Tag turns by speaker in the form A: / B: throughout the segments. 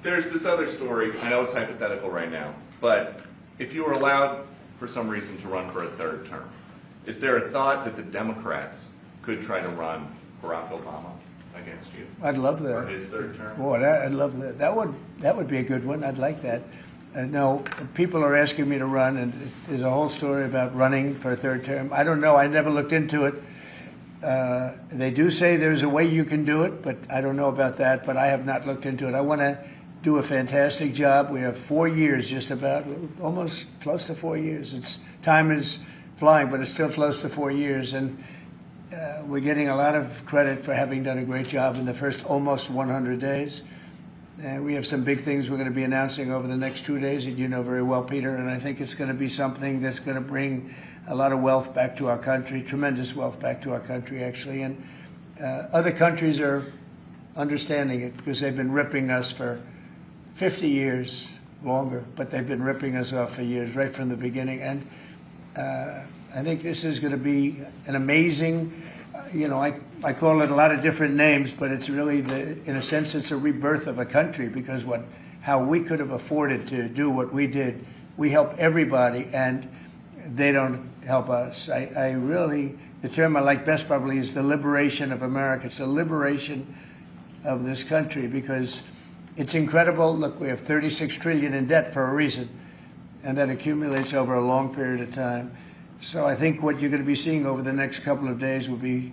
A: There's this other story. I know it's hypothetical right now, but if you were allowed for some reason to run for a third term, is there a thought that the Democrats could try to run Barack Obama against you
B: I'd love
A: for
B: that.
A: his third term?
B: Boy, I'd love that. That would be a good one. I'd like that. No, people are asking me to run, and there's a whole story about running for a third term. I don't know. I never looked into it. They do say there's a way you can do it, but I don't know about that. But I have not looked into it. I want to do a fantastic job. We have 4 years, just about, almost close to 4 years. Time is flying, but it's still close to 4 years, and we're getting a lot of credit for having done a great job in the first almost 100 days. And we have some big things we're going to be announcing over the next 2 days that you know very well, Peter, and I think it's going to be something that's going to bring a lot of wealth back to our country, tremendous wealth back to our country, actually. And other countries are understanding it because they've been ripping us for 50 years, longer, but they've been ripping us off for years, right from the beginning. And I think this is going to be an amazing, I call it a lot of different names, but it's really, in a sense, it's a rebirth of a country because how we could have afforded to do what we did. We help everybody, and they don't help us. The term I like best probably is the liberation of America. It's the liberation of this country because it's incredible. Look, we have 36 trillion in debt for a reason, and that accumulates over a long period of time. So I think what you're going to be seeing over the next couple of days will be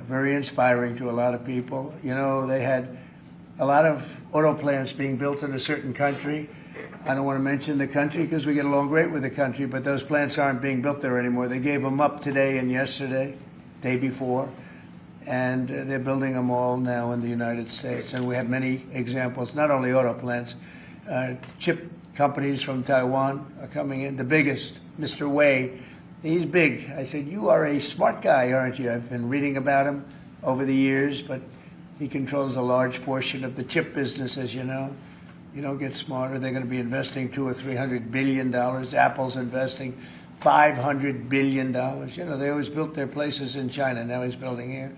B: very inspiring to a lot of people. You know, they had a lot of auto plants being built in a certain country. I don't want to mention the country because we get along great with the country, but those plants aren't being built there anymore. They gave them up today and yesterday, day before, and they're building them all now in the United States. And we have many examples, not only auto plants, chip companies from Taiwan are coming in. The biggest, Mr. Wei, he's big. I said, you are a smart guy, aren't you? I've been reading about him over the years, but he controls a large portion of the chip business, as you know. You don't get smarter. They're going to be investing $200 or $300 billion. Apple's investing $500 billion. You know, they always built their places in China. Now he's building here.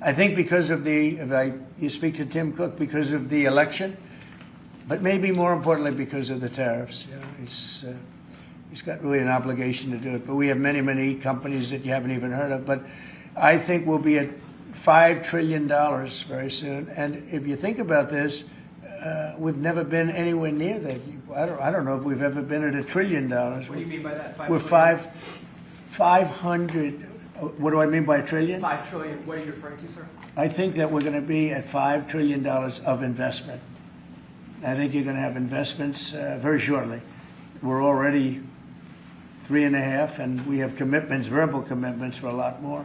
B: I think because of you speak to Tim Cook, because of the election, but maybe more importantly because of the tariffs. You know, he's got really an obligation to do it. But we have many, many companies that you haven't even heard of. But I think we'll be at $5 trillion very soon. And if you think about this, we've never been anywhere near that. I don't know if we've ever been at $1 trillion. What
C: do you mean by that?
B: We're 500. What do I mean by trillion?
C: 5 trillion. What are you referring to, sir?
B: I think that we're going to be at $5 trillion of investment. I think you're going to have investments very shortly. We're already 3.5, and we have commitments, verbal commitments for a lot more.